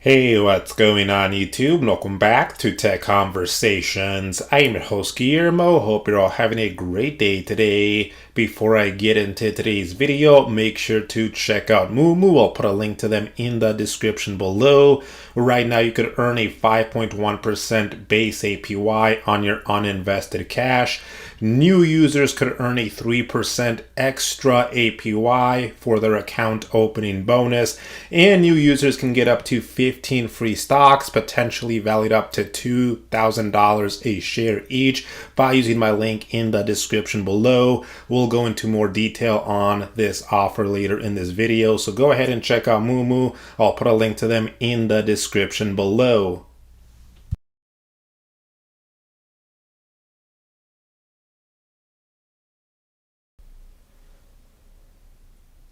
Hey, what's going on YouTube? Welcome back to Tech Conversations. I am your host Guillermo. Hope you're all having a great day today. Before I get into today's video, make sure to check out Moomoo. I'll put a link to them in the description below. Right now you could earn a 5.1% base APY on your uninvested cash. New users could earn a 3% extra APY for their account opening bonus, and new users can get up to 15 free stocks, potentially valued up to $2,000 a share each, by using my link in the description below. We'll go into more detail on this offer later in this video, so go ahead and check out Moomoo. I'll put a link to them in the description below.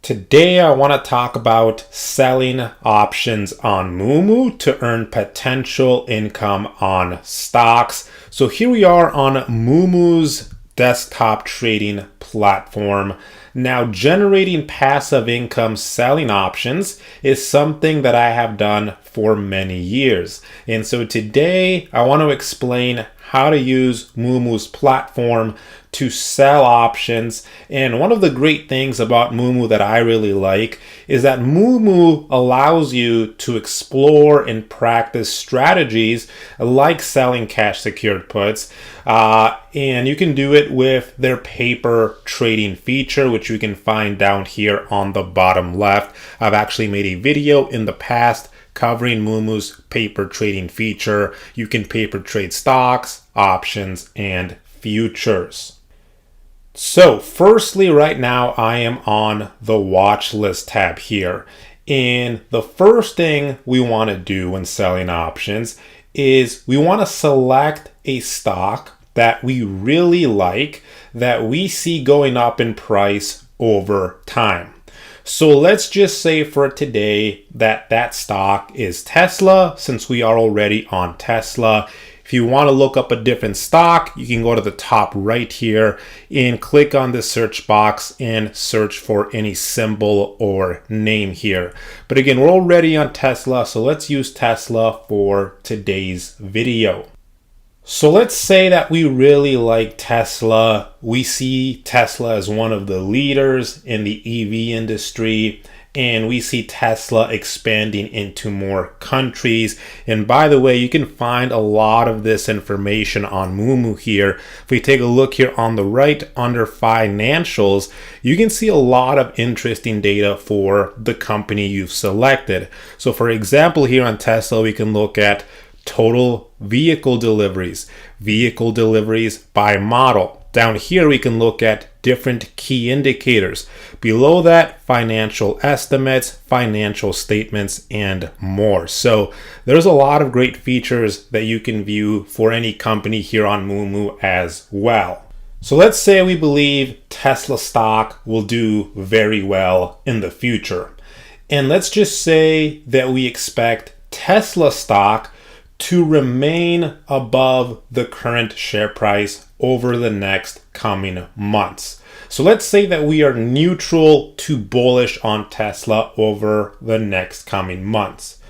Today I want to talk about selling options on Moomoo to earn potential income on stocks. So here we are on Moomoo's desktop trading platform. Now, generating passive income selling options is something that I have done for many years. And so today I want to explain how to use Moomoo's platform to sell options. And one of the great things about Moomoo that I really like is that Moomoo allows you to explore and practice strategies like selling cash secured puts. And you can do it with their paper trading feature, which you can find down here on the bottom left. I've actually made a video in the past covering Moomoo's paper trading feature. You can paper trade stocks, options, and futures. So firstly, right now I am on the Watchlist tab here. And the first thing we want to do when selling options is we want to select a stock that we really like, that we see going up in price over time. So let's just say for today that stock is Tesla, since we are already on Tesla. If you want to look up a different stock, you can go to the top right here and click on the search box and search for any symbol or name here. But again, we're already on Tesla, so let's use Tesla for today's video. So let's say that we really like Tesla. We see Tesla as one of the leaders in the EV industry, and we see Tesla expanding into more countries. And by the way, you can find a lot of this information on Moomoo here. If we take a look here on the right under financials, you can see a lot of interesting data for the company you've selected. So for example, here on Tesla, we can look at total vehicle deliveries by model. Down here, we can look at different key indicators. Below that, financial estimates, financial statements, and more. So there's a lot of great features that you can view for any company here on Moomoo as well. So let's say we believe Tesla stock will do very well in the future. And let's just say that we expect Tesla stock to remain above the current share price over the next coming months. So let's say that we are neutral to bullish on Tesla over the next coming months.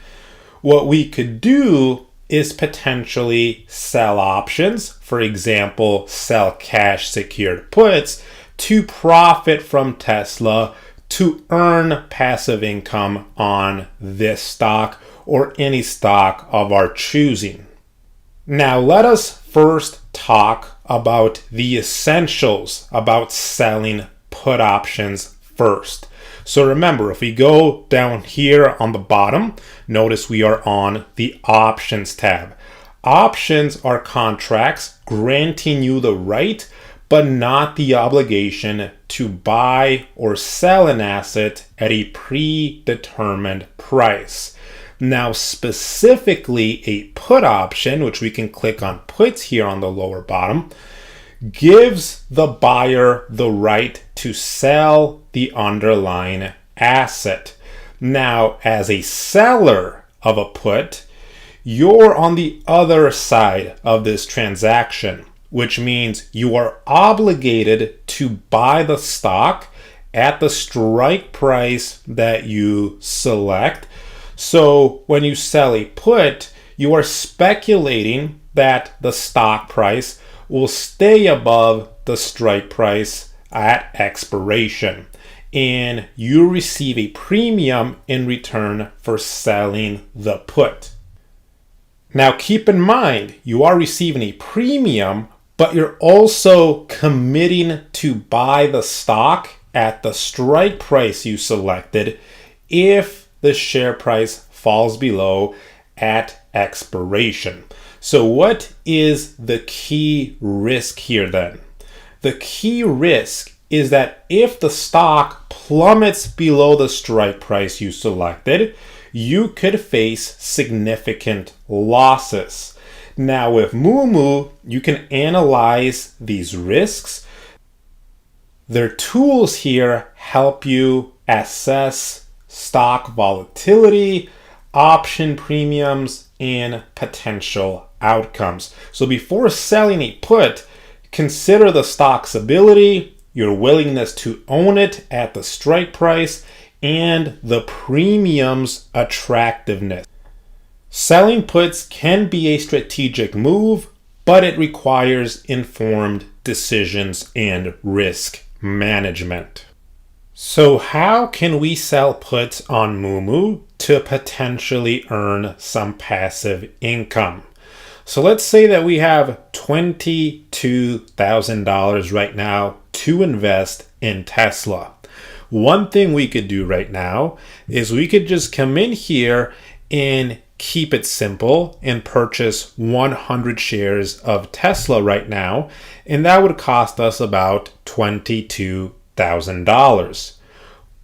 What we could do is potentially sell options, for example, sell cash secured puts to profit from Tesla to earn passive income on this stock or any stock of our choosing. Now, let us first talk about the essentials about selling put options first. So remember, if we go down here on the bottom, notice we are on the options tab. Options are contracts granting you the right, but not the obligation to buy or sell an asset at a predetermined price. Now, specifically a put option, which we can click on puts here on the lower bottom, gives the buyer the right to sell the underlying asset. Now, as a seller of a put, you're on the other side of this transaction, which means you are obligated to buy the stock at the strike price that you select. So when you sell a put, you are speculating that the stock price will stay above the strike price at expiration, and you receive a premium in return for selling the put. Now keep in mind, you are receiving a premium, but you're also committing to buy the stock at the strike price you selected if the share price falls below at expiration. So what is the key risk here then? The key risk is that if the stock plummets below the strike price you selected, you could face significant losses. Now with Moomoo, you can analyze these risks. Their tools here help you assess stock volatility, option premiums, and potential outcomes. So before selling a put, consider the stock's ability, your willingness to own it at the strike price, and the premium's attractiveness. Selling puts can be a strategic move, but it requires informed decisions and risk management. So how can we sell puts on Moomoo to potentially earn some passive income? So let's say that we have $22,000 right now to invest in Tesla. One thing we could do right now is we could just come in here and keep it simple and purchase 100 shares of Tesla right now, and that would cost us about $22,000.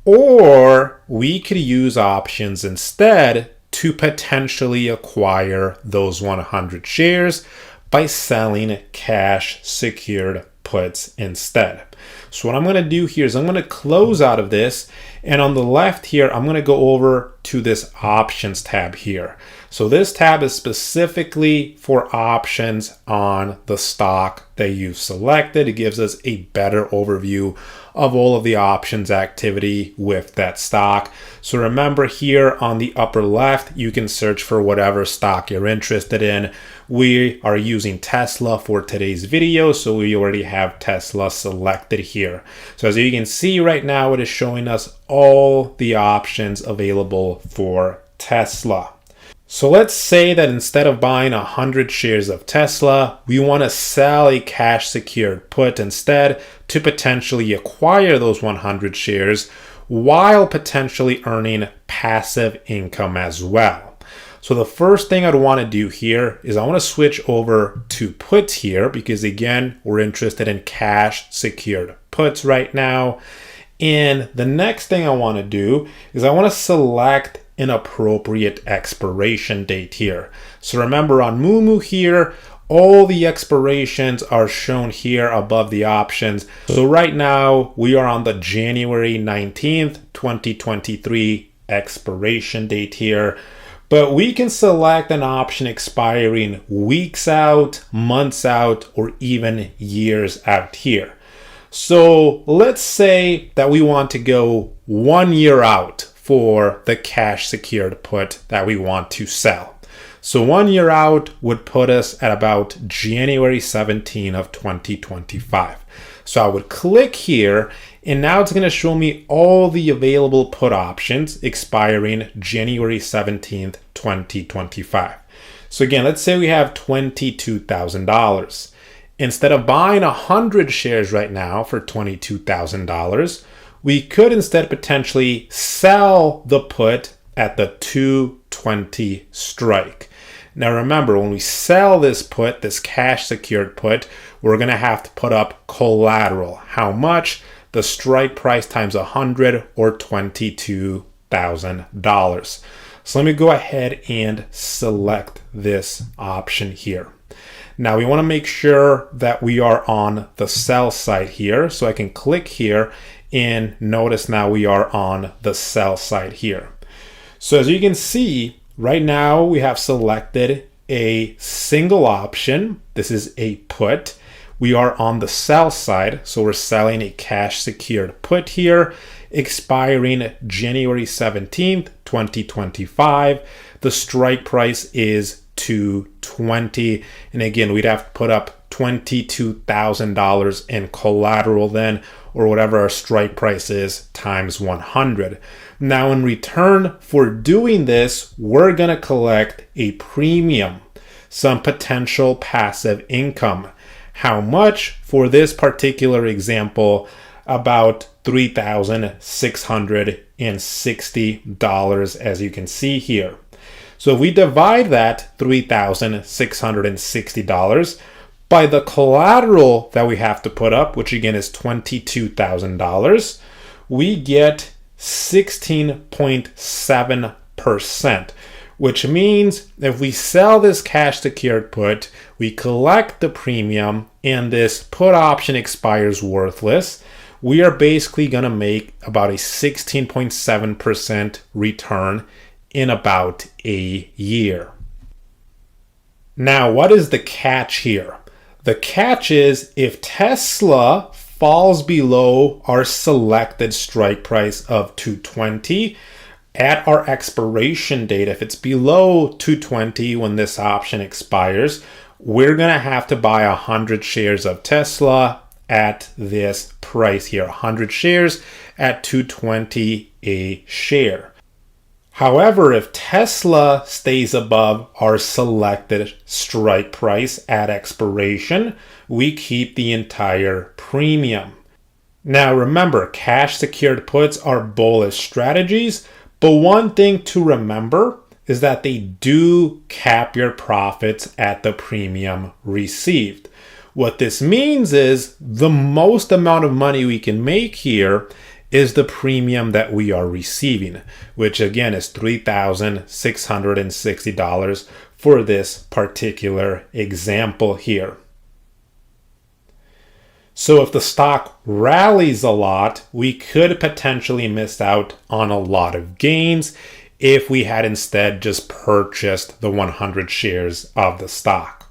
Or we could use options instead to potentially acquire those 100 shares by selling cash secured puts instead. So what I'm going to do here is I'm going to close out of this, and on the left here I'm going to go over to this options tab here. So this tab is specifically for options on the stock that you've selected. It gives us a better overview of all of the options activity with that stock. So remember, here on the upper left, you can search for whatever stock you're interested in. We are using Tesla for today's video, so we already have Tesla selected here. So as you can see right now, it is showing us all the options available for Tesla. So let's say that instead of buying 100 shares of Tesla, we want to sell a cash secured put instead to potentially acquire those 100 shares while potentially earning passive income as well. So the first thing I'd want to do here is I want to switch over to puts here, because again, we're interested in cash secured puts right now. And the next thing I want to do is I want to select an appropriate expiration date here. So remember, on Moomoo here, all the expirations are shown here above the options. So right now we are on the January 19th, 2023 expiration date here. But we can select an option expiring weeks out, months out, or even years out here. So let's say that we want to go 1 year out for the cash secured put that we want to sell. So 1 year out would put us at about January 17 of 2025. So I would click here, and now it's going to show me all the available put options expiring January 17th, 2025. So again, let's say we have $22,000. Instead of buying 100 shares right now for $22,000, we could instead potentially sell the put at the 220 strike. Now remember, when we sell this put, this cash secured put, we're going to have to put up collateral. How much? The strike price times 100, or $22,000. So let me go ahead and select this option here. Now we want to make sure that we are on the sell side here. So I can click here and notice now we are on the sell side here. So as you can see, right now we have selected a single option. This is a put. We are on the sell side, so we're selling a cash secured put here. expiring January 17th, 2025. The strike price is $220. And again, we'd have to put up $22,000 in collateral then, or whatever our strike price is, times 100. Now, in return for doing this, we're going to collect a premium, some potential passive income. How much? For this particular example, about $3,660, as you can see here. So if we divide that $3,660 by the collateral that we have to put up, which again is $22,000, we get 16.7%, which means if we sell this cash secured put, we collect the premium, and this put option expires worthless, we are basically going to make about a 16.7% return in about a year. Now, what is the catch here? The catch is if Tesla falls below our selected strike price of $220 at our expiration date, if it's below $220 when this option expires, we're going to have to buy 100 shares of Tesla at this price here, 100 shares at $220 a share. However, if Tesla stays above our selected strike price at expiration, we keep the entire premium. Now remember, cash secured puts are bullish strategies, but one thing to remember is that they do cap your profits at the premium received. What this means is the most amount of money we can make here is the premium that we are receiving, which again is $3,660 for this particular example here. So if the stock rallies a lot, we could potentially miss out on a lot of gains if we had instead just purchased the 100 shares of the stock.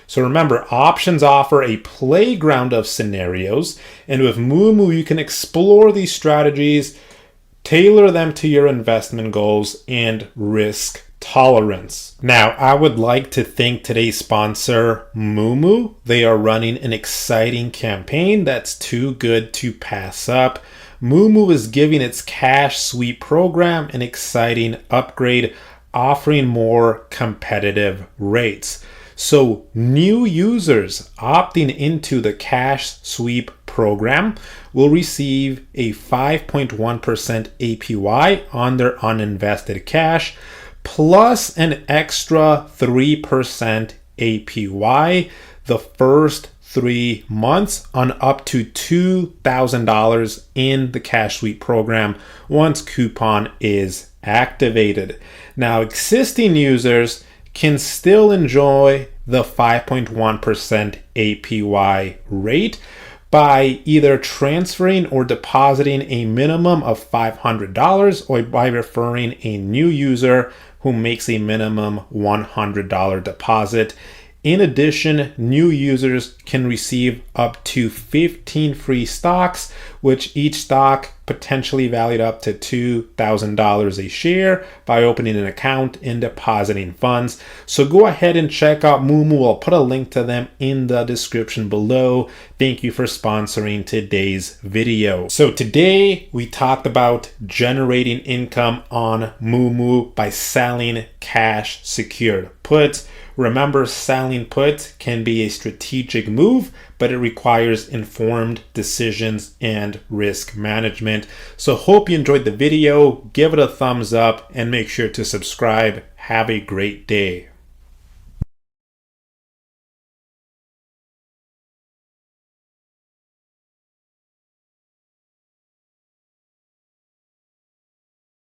So remember, options offer a playground of scenarios, and with Moomoo, you can explore these strategies, tailor them to your investment goals and risk tolerance. Now, I would like to thank today's sponsor, Moomoo. They are running an exciting campaign that's too good to pass up. Moomoo is giving its cash sweep program an exciting upgrade, offering more competitive rates. So new users opting into the cash sweep program will receive a 5.1% APY on their uninvested cash, plus an extra 3% APY the first 3 months on up to $2,000 in the cash sweep program once coupon is activated. Now, existing users can still enjoy the 5.1% APY rate by either transferring or depositing a minimum of $500 or by referring a new user who makes a minimum $100 deposit. In addition, new users can receive up to 15 free stocks, which each stock potentially valued up to $2,000 a share by opening an account and depositing funds. So go ahead and check out Moomoo. I'll put a link to them in the description below. Thank you for sponsoring today's video. So today we talked about generating income on Moomoo by selling cash secured puts. Remember, selling puts can be a strategic move, but it requires informed decisions and risk management. So hope you enjoyed the video. Give it a thumbs up and make sure to subscribe. Have a great day.